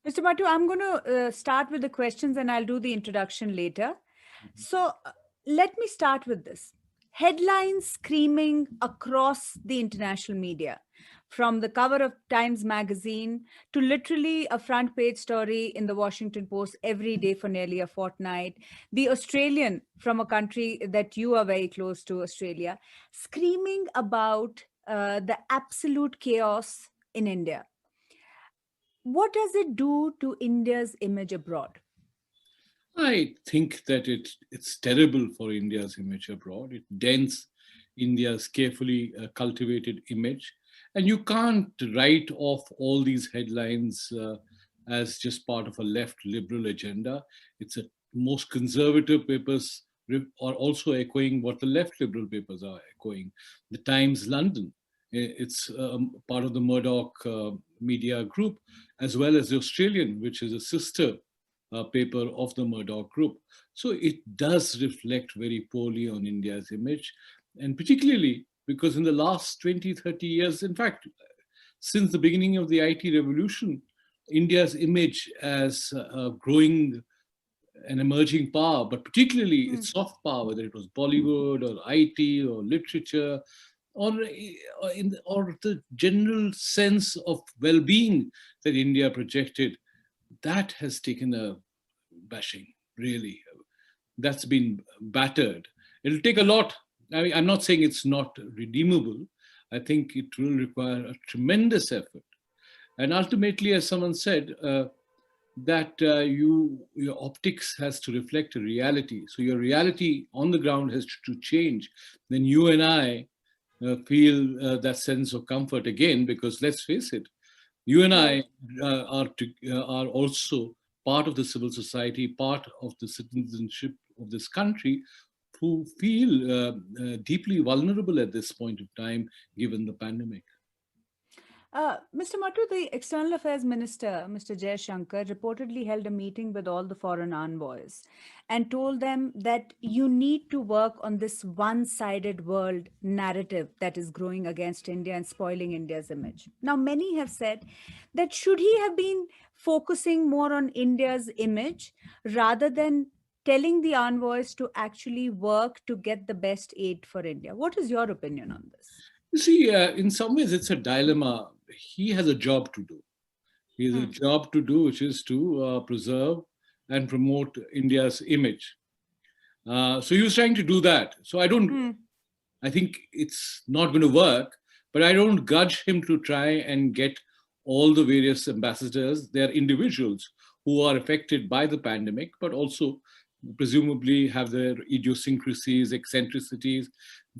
Mr. Bhattu, I'm going to start with the questions and I'll do the introduction later. So let me start with this. Headlines screaming across the international media, from the cover of Times Magazine to literally a front page story in the Washington Post every day for nearly a fortnight. The Australian, from a country that you are very close to, Australia, screaming about the absolute chaos in India. What does it do to India's image abroad? I think that it's terrible for India's image abroad. It dents India's carefully cultivated image. And you can't write off all these headlines as just part of a left liberal agenda. It's a most conservative papers are also echoing what the left liberal papers are echoing. The Times London, it's part of the Murdoch media group, as well as the Australian, which is a sister paper of the Murdoch Group. So it does reflect very poorly on India's image, and particularly because in the last 20, 30 years, in fact, since the beginning of the IT revolution, India's image as growing an emerging power, but particularly Hmm. its soft power, whether it was Bollywood or IT or literature, or the general sense of well-being that India projected, that has taken a bashing, really. That's been battered. It'll take a lot. I mean, I'm not saying it's not redeemable. I think it will require a tremendous effort. And ultimately, as someone said, that your optics has to reflect a reality. So your reality on the ground has to change. Then you and I feel that sense of comfort again, because let's face it, you and I Right. are also part of the civil society, part of the citizenship of this country, who feel deeply vulnerable at this point of time, given the pandemic. Mr. Mattu, the External Affairs Minister, Mr. Shankar, reportedly held a meeting with all the foreign envoys and told them that you need to work on this one sided world narrative that is growing against India and spoiling India's image. Now, many have said that should he have been focusing more on India's image rather than telling the envoys to actually work to get the best aid for India? What is your opinion on this? You see, in some ways, it's a dilemma. He has a job to do. He has a Hmm. job to do, which is to preserve and promote India's image. So he was trying to do that. So Hmm. I think it's not going to work, but I don't grudge him to try and get all the various ambassadors. They're individuals who are affected by the pandemic, but also presumably have their idiosyncrasies, eccentricities.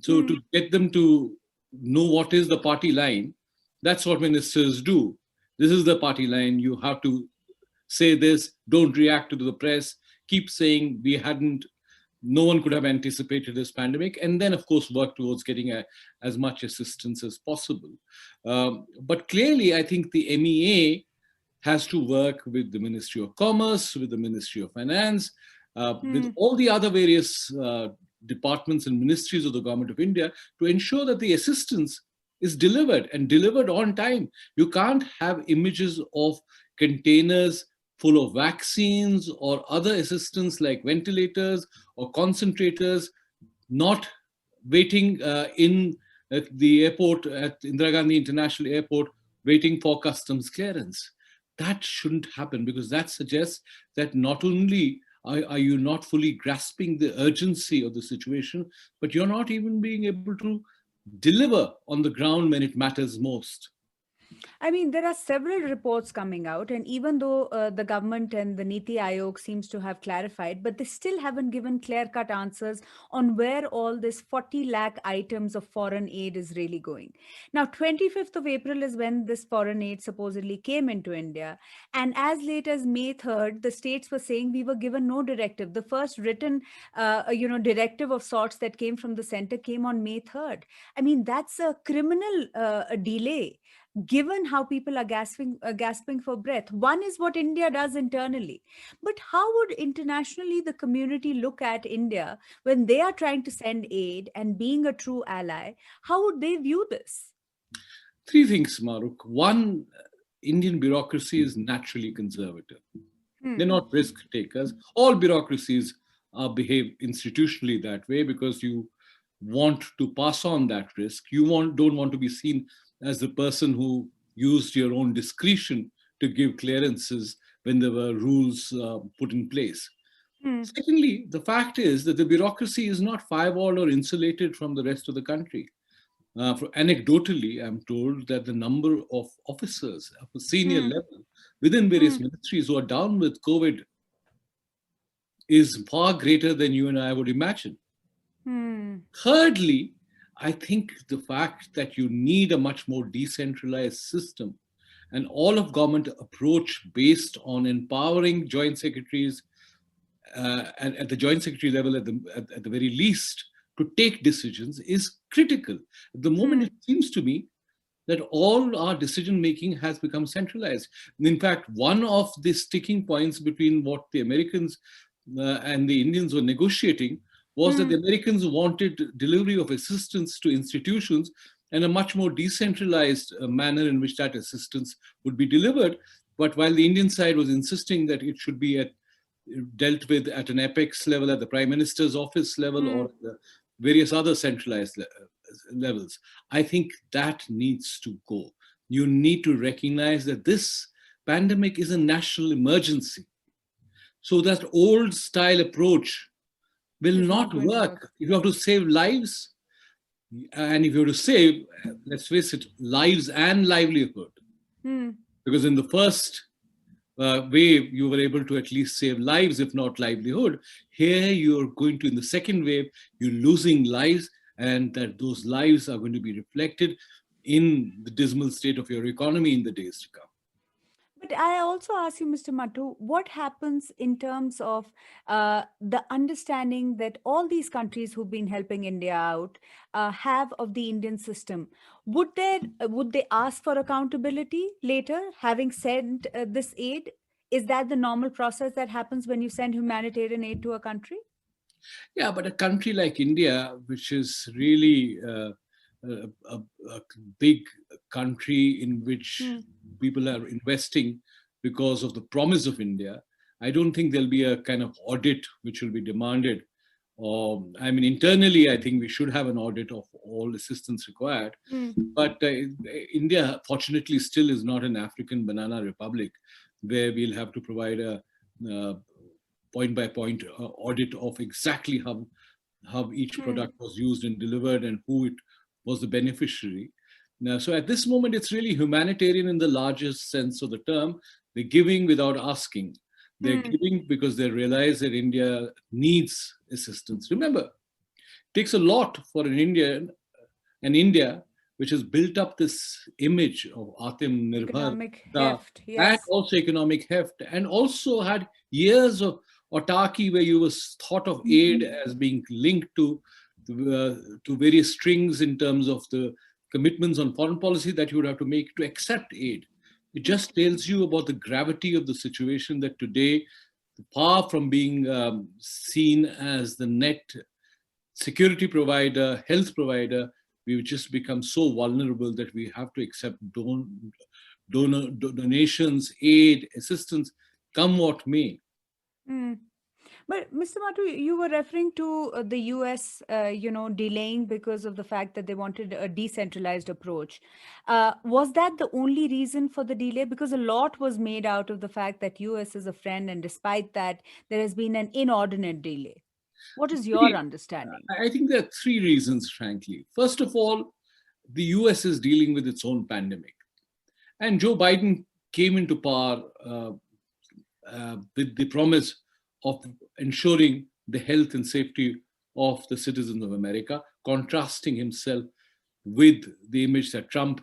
So Hmm. to get them to know what is the party line, that's what ministers do. This is the party line. You have to say this, don't react to the press, keep saying we hadn't, no one could have anticipated this pandemic, and then, of course, work towards getting as much assistance as possible. But clearly, I think the MEA has to work with the Ministry of Commerce, with the Ministry of Finance, with Hmm. all the other various departments and ministries of the Government of India to ensure that the assistance is delivered and delivered on time. You can't have images of containers full of vaccines or other assistance like ventilators or concentrators not waiting in at the airport at Indira Gandhi International Airport waiting for customs clearance. That shouldn't happen, because that suggests that not only are you not fully grasping the urgency of the situation, but you're not even being able to deliver on the ground when it matters most. I mean, there are several reports coming out, and even though the government and the Niti Aayog seems to have clarified, but they still haven't given clear-cut answers on where all this 40 lakh items of foreign aid is really going. Now, 25th of April is when this foreign aid supposedly came into India, and as late as May 3rd, the states were saying we were given no directive. The first written, directive of sorts that came from the center came on May 3rd. I mean, that's a criminal delay given how people are gasping for breath. One is what India does internally. But how would internationally the community look at India when they are trying to send aid and being a true ally? How would they view this? Three things, Maruk. One, Indian bureaucracy is naturally conservative. They're Hmm. not risk takers. All bureaucracies behave institutionally that way because you want to pass on that risk. Don't want to be seen as the person who used your own discretion to give clearances when there were rules put in place. Hmm. Secondly, the fact is that the bureaucracy is not firewalled or insulated from the rest of the country. Anecdotally, I'm told that the number of officers of a senior Hmm. level within Hmm. various ministries who are down with COVID is far greater than you and I would imagine. Hmm. Thirdly, I think the fact that you need a much more decentralized system, and all of government approach based on empowering joint secretaries and at the joint secretary level at the very least to take decisions is critical. At the moment, Hmm. it seems to me that all our decision making has become centralized. In fact, one of the sticking points between what the Americans and the Indians were negotiating was that Hmm. the Americans wanted delivery of assistance to institutions and a much more decentralized manner in which that assistance would be delivered. But while the Indian side was insisting that it should be dealt with at an apex level, at the Prime Minister's office level, or Hmm. at the various other centralized levels. I think that needs to go. You need to recognize that this pandemic is a national emergency. So that old style approach will Is not not going to work. work. If you have to save lives, and if you have to save, let's face it, lives and livelihood, Hmm. because in the first wave, you were able to at least save lives, if not livelihood. Here, you're going to, in the second wave, you're losing lives, and that those lives are going to be reflected in the dismal state of your economy in the days to come. But I also ask you, Mr. Mattu, what happens in terms of the understanding that all these countries who've been helping India out have of the Indian system? Would they ask for accountability later, having sent this aid? Is that the normal process that happens when you send humanitarian aid to a country? Yeah, but a country like India, which is really a big country in which Hmm. people are investing because of the promise of India, I don't think there'll be a kind of audit which will be demanded. I mean, internally, I think we should have an audit of all assistance required. Hmm. But India, fortunately, still is not an African banana republic where we'll have to provide a uh, point by point audit of exactly how each Hmm. product was used and delivered and who it was the beneficiary. Now, so at this moment, it's really humanitarian in the largest sense of the term. They're giving without asking. They're Hmm. giving because they realize that India needs assistance. Remember, it takes a lot for an India which has built up this image of Atim Nirbhar Economic uh, heft, and yes. also economic heft, and also had years of autarky where you was thought of aid as being linked to various strings in terms of the commitments on foreign policy that you would have to make to accept aid. It just tells you about the gravity of the situation that today, far from being seen as the net security provider, health provider, we've just become so vulnerable that we have to accept donations, aid, assistance, come what may. Hmm. But Mr. Matu, you were referring to the US, delaying because of the fact that they wanted a decentralized approach. Was that the only reason for the delay? Because a lot was made out of the fact that US is a friend, and despite that, there has been an inordinate delay. What is your See, understanding? I think there are three reasons, frankly. First of all, the US is dealing with its own pandemic. And Joe Biden came into power with the promise of ensuring the health and safety of the citizens of America, contrasting himself with the image that Trump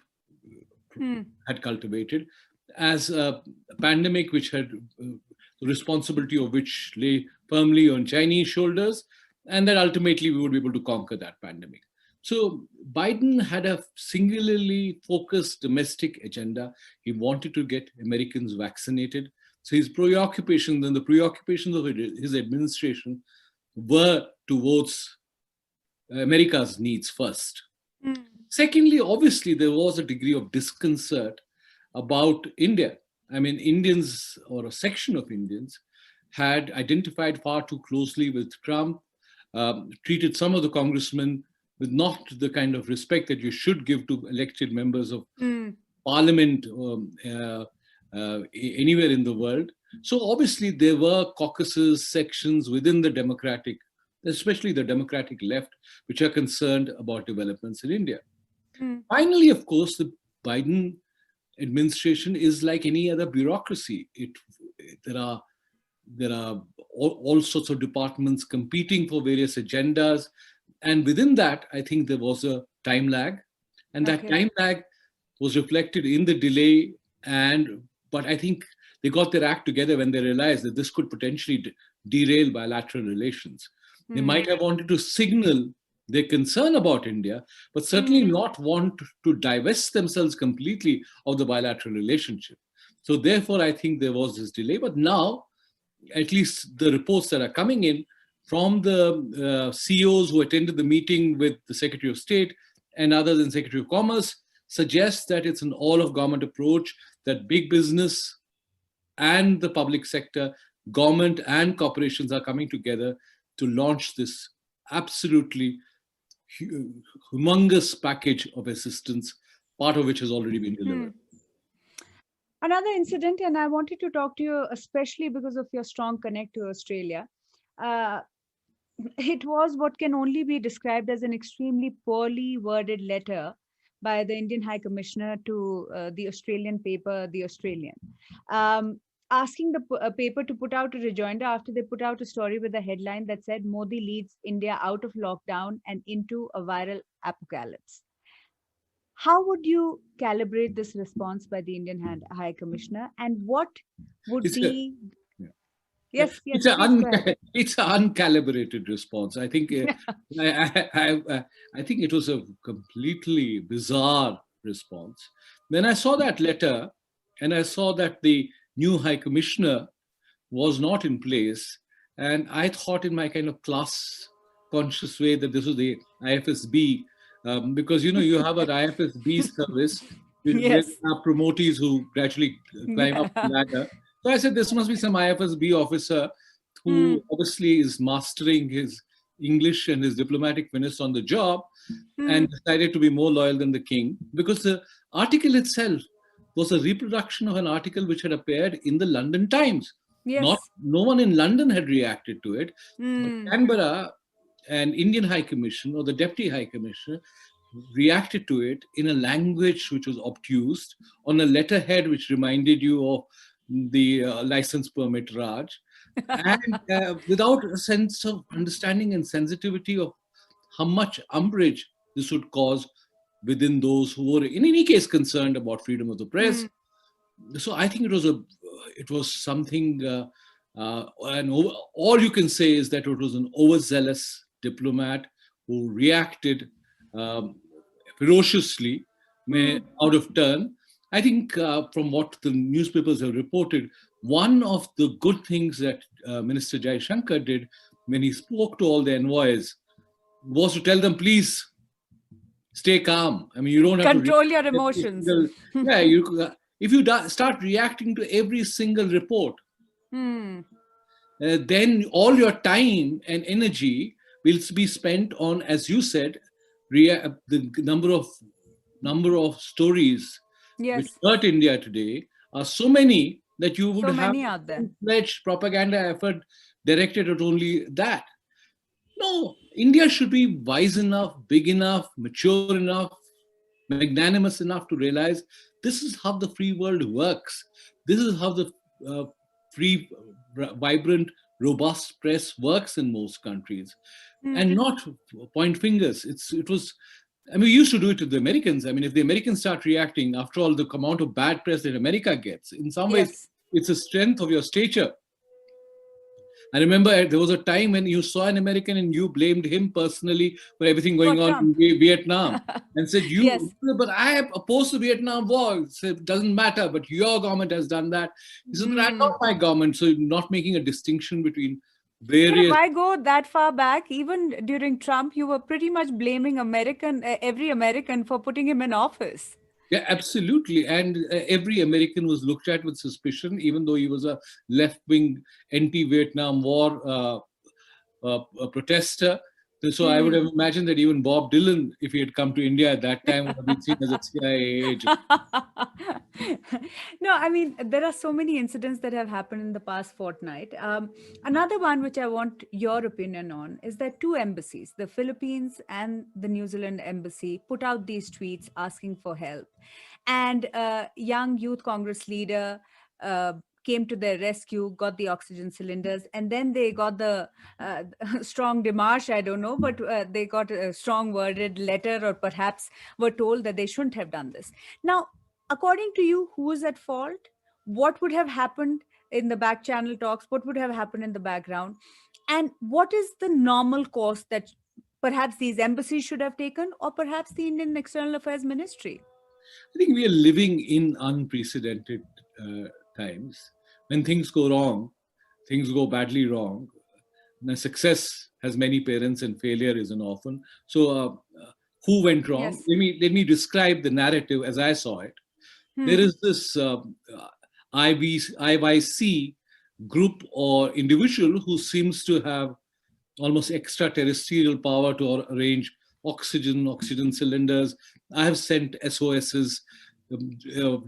Hmm. had cultivated as a pandemic which had the responsibility of which lay firmly on Chinese shoulders, and that ultimately we would be able to conquer that pandemic. So Biden had a singularly focused domestic agenda. He wanted to get Americans vaccinated. So his preoccupations and the preoccupations of his administration were towards America's needs first. Hmm. Secondly, obviously, there was a degree of disconcert about India. I mean, Indians, or a section of Indians, had identified far too closely with Trump, treated some of the congressmen with not the kind of respect that you should give to elected members of parliament anywhere in the world. So obviously there were caucuses, sections within the Democratic, especially the Democratic left, which are concerned about developments in India. Finally, of course, the Biden administration is like any other bureaucracy. There are all sorts of departments competing for various agendas, and within that, I think there was a time lag, and that time lag was reflected in the delay. But I think they got their act together when they realized that this could potentially derail bilateral relations. They might have wanted to signal their concern about India, but certainly not want to divest themselves completely of the bilateral relationship. So therefore, I think there was this delay. But now, at least the reports that are coming in from the CEOs who attended the meeting with the Secretary of State and others in Secretary of Commerce suggests that it's an all-of-government approach, that big business and the public sector, government and corporations are coming together to launch this absolutely humongous package of assistance, part of which has already been delivered. Another incident, and I wanted to talk to you, especially because of your strong connect to Australia. It was what can only be described as an extremely poorly worded letter by the Indian High Commissioner to the Australian paper, The Australian, asking the paper to put out a rejoinder after they put out a story with a headline that said Modi leads India out of lockdown and into a viral apocalypse. How would you calibrate this response by the Indian High Commissioner, and what would be... Yes, it's an uncalibrated response. I think I think it was a completely bizarre response. When I saw that letter and I saw that the new High Commissioner was not in place, and I thought in my kind of class conscious way that this was the IFSB, because you have an IFSB service with promotees who gradually climb up the ladder. So I said, this must be some IFSB officer who obviously is mastering his English and his diplomatic finesse on the job, and decided to be more loyal than the king, because the article itself was a reproduction of an article which had appeared in the London Times. No one in London had reacted to it. Canberra and Indian High Commission, or the Deputy High Commissioner, reacted to it in a language which was obtuse, on a letterhead which reminded you of the license permit Raj, and without a sense of understanding and sensitivity of how much umbrage this would cause within those who were in any case concerned about freedom of the press. So I think it was something, and all you can say is that it was an overzealous diplomat who reacted ferociously, out of turn. I think from what the newspapers have reported, one of the good things that Minister Jaishankar did when he spoke to all the envoys was to tell them, please stay calm. I mean, you don't have control your emotions. If you start reacting to every single report, then all your time and energy will be spent on, as you said, the number of stories which hurt India today are so many that you would have a pledged propaganda effort directed at only that. No, India should be wise enough, big enough, mature enough, magnanimous enough to realize this is how the free world works. This is how the free, vibrant, robust press works in most countries, and not point fingers. We used to do it to the Americans. I mean, if the Americans start reacting, after all, the amount of bad press that America gets, in some ways, it's a strength of your stature. I remember there was a time when you saw an American and you blamed him personally for everything going on in Vietnam, and said, but I am opposed to Vietnam War. So it doesn't matter, but your government has done that. He said, but I'm not my government, so not making a distinction between various... But if I go that far back, even during Trump, you were pretty much blaming every American for putting him in office. Yeah, absolutely. And every American was looked at with suspicion, even though he was a left-wing anti-Vietnam War a protester. So I would Hmm. have imagined that even Bob Dylan, if he had come to India at that time, would have been seen as a CIA agent. No, I mean, there are so many incidents that have happened in the past fortnight. Another one which I want your opinion on is that two embassies, the Philippines and the New Zealand embassy, put out these tweets asking for help. And a young youth Congress leader uh, came to their rescue, got the oxygen cylinders, and then they got the uh, strong demarche, I don't know, but they got a strong worded letter, or perhaps were told that they shouldn't have done this. Now, according to you, who is at fault? What would have happened in the back channel talks? What would have happened in the background? And what is the normal course that perhaps these embassies should have taken, or perhaps the Indian External Affairs Ministry? I think we are living in unprecedented times. When things go wrong, things go badly wrong. Now, success has many parents, and failure is an orphan. So, who went wrong? Yes. Let me describe the narrative as I saw it. There Hmm. is this IYC group or individual who seems to have almost extraterrestrial power to arrange oxygen cylinders. I have sent SOSs,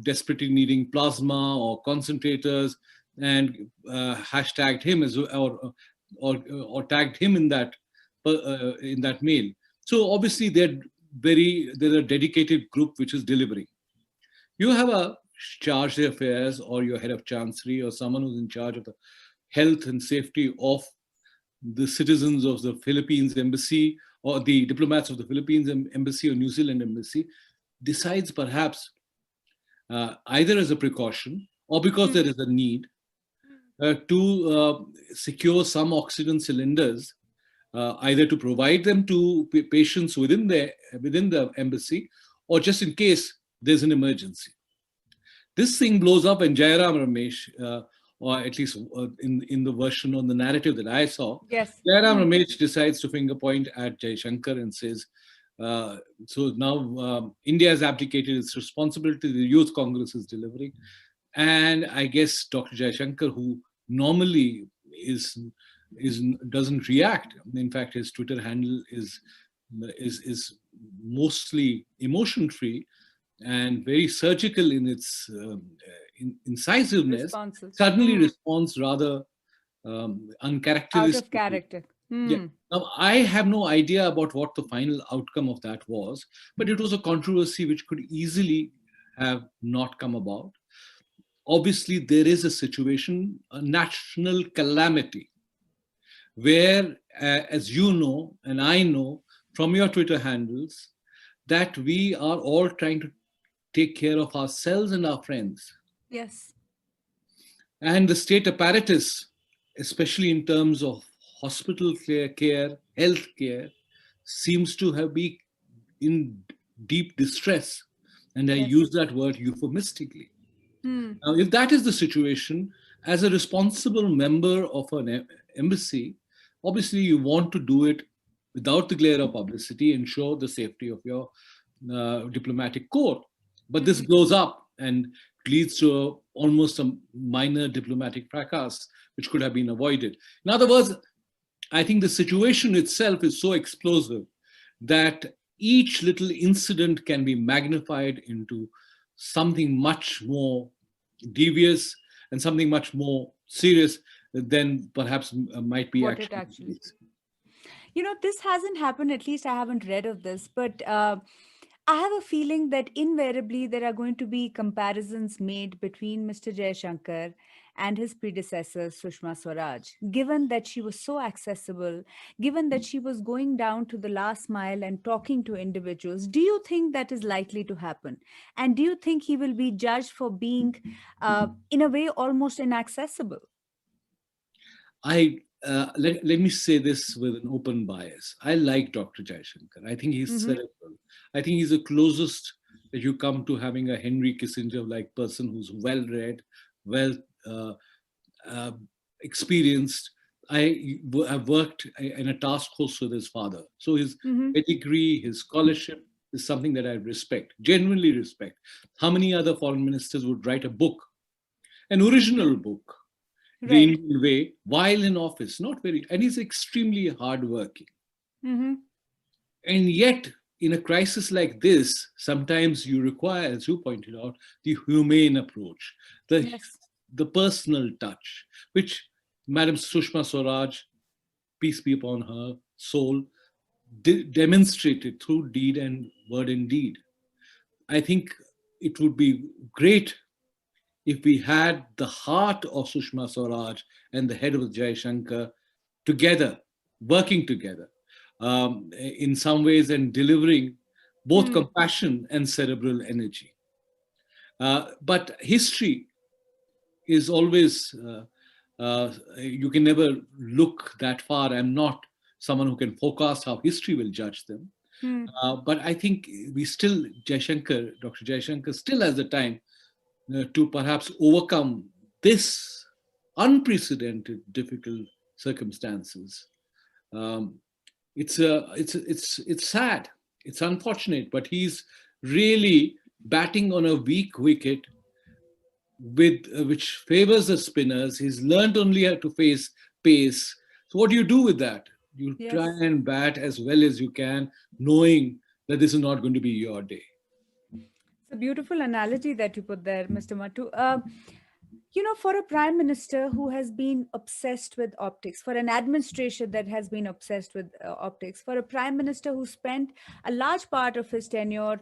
desperately needing plasma or concentrators, and hashtagged him as or tagged him in that mail. So obviously they're a dedicated group which is delivering. You have a charge affairs or your head of chancery or someone who's in charge of the health and safety of the citizens of the Philippines embassy or the diplomats of the Philippines embassy or New Zealand embassy decides perhaps either as a precaution or because Hmm. there is a need to secure some oxygen cylinders, either to provide them to patients within the embassy or just in case there's an emergency. This thing blows up and Jairam Ramesh, or at least in the version on the narrative that I saw, Yes. Jairam Hmm. Ramesh decides to finger point at Jaishankar and says, so now India has abdicated its responsibility, the Youth Congress is delivering. And I guess Dr. Jaishankar, who normally is doesn't react. In fact, his Twitter handle is mostly emotion free and very surgical in its incisiveness, Responses. suddenly Hmm. responds rather Out of uncharacteristically. character. Yeah. Hmm. Now, I have no idea about what the final outcome of that was, but it was a controversy which could easily have not come about. Obviously, there is a situation, a national calamity, where, as you know, and I know from your Twitter handles, that we are all trying to take care of ourselves and our friends. Yes. And the state apparatus, especially in terms of hospital care, health care, seems to have been in deep distress. And I Yes. use that word euphemistically. Hmm. Now, if that is the situation, as a responsible member of an embassy, obviously you want to do it without the glare of publicity, ensure the safety of your diplomatic corps. But this Hmm. blows up and leads to almost a minor diplomatic fracas, which could have been avoided. In other words, I think the situation itself is so explosive that each little incident can be magnified into something much more devious and something much more serious than perhaps might be What it actually the actually. case. This hasn't happened, at least I haven't read of this, but I have a feeling that invariably there are going to be comparisons made between Mr. Jaishankar and his predecessor, Sushma Swaraj, given that she was so accessible, given that she was going down to the last mile and talking to individuals. Do you think that is likely to happen? And do you think he will be judged for being, in a way, almost inaccessible? Let me say this with an open bias. I like Dr. Jaishankar. I think he's Mm-hmm. cerebral. I think he's the closest that you come to having a Henry Kissinger-like person who's well-read, well uh, uh, experienced. I've worked in a task force with his father. So his Mm-hmm. pedigree, his scholarship, is something that I respect, genuinely respect. How many other foreign ministers would write a book, an original book, the Right. Indian way, while in office? Not very, and he's extremely hardworking. Mm-hmm. And yet, in a crisis like this, sometimes you require, as you pointed out, the humane approach, the, Yes. the personal touch, which Madam Sushma Swaraj, peace be upon her soul, demonstrated through deed and word and deed. I think it would be great if we had the heart of Sushma Swaraj and the head of Jai Shankar together, working together in some ways and delivering both Hmm. compassion and cerebral energy. But history is always, you can never look that far. I'm not someone who can forecast how history will judge them. Hmm. But I think we still, Dr. Jaishankar still has the time to perhaps overcome this unprecedented difficult circumstances. Um, it's sad, it's unfortunate, but he's really batting on a weak wicket with which favors the spinners. He's learned only how to face pace. So what do you do with that? You try Yes. and bat as well as you can, knowing that this is not going to be your day. It's a beautiful analogy that you put there, Mr. Matu. For a prime minister who has been obsessed with optics, for an administration that has been obsessed with optics, for a prime minister who spent a large part of his tenure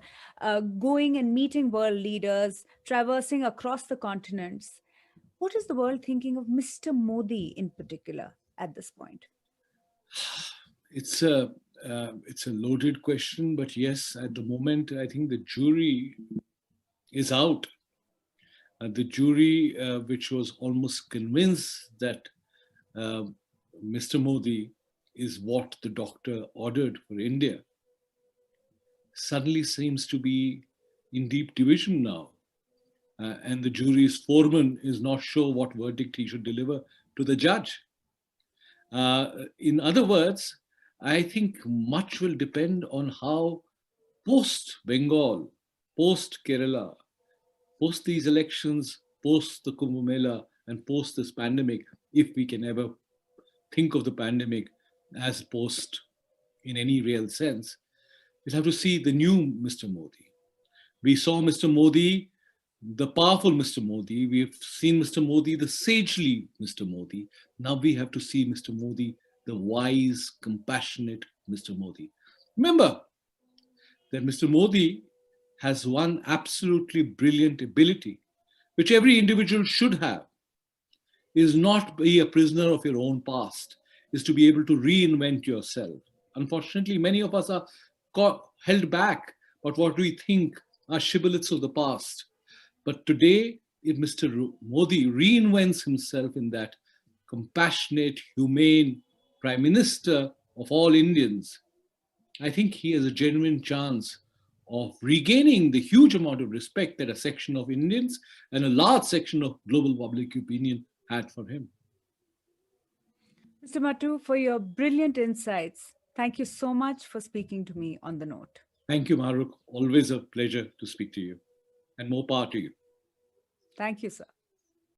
going and meeting world leaders, traversing across the continents, what is the world thinking of Mr. Modi in particular at this point? It's a it's a loaded question, but yes, at the moment, I think the jury is out. The jury, which was almost convinced that uh, Mr. Modi is what the doctor ordered for India, suddenly seems to be in deep division now. And the jury's foreman is not sure what verdict he should deliver to the judge. In other words, I think much will depend on how post Bengal, post Kerala, post these elections, post the Kumbh Mela, and post this pandemic, if we can ever think of the pandemic as post in any real sense, we'll have to see the new Mr. Modi. We saw Mr. Modi, the powerful Mr. Modi. We've seen Mr. Modi, the sagely Mr. Modi. Now we have to see Mr. Modi, the wise, compassionate Mr. Modi. Remember that Mr. Modi has one absolutely brilliant ability, which every individual should have, is not be a prisoner of your own past, is to be able to reinvent yourself. Unfortunately, many of us are held back by what we think are shibboleths of the past. But today, if Mr. Modi reinvents himself in that compassionate, humane Prime Minister of all Indians, I think he has a genuine chance of regaining the huge amount of respect that a section of Indians and a large section of global public opinion had for him. Mr. Matu, for your brilliant insights. Thank you so much for speaking to me on the note. Thank you, Mahrukh. Always a pleasure to speak to you. And more power to you. Thank you, sir.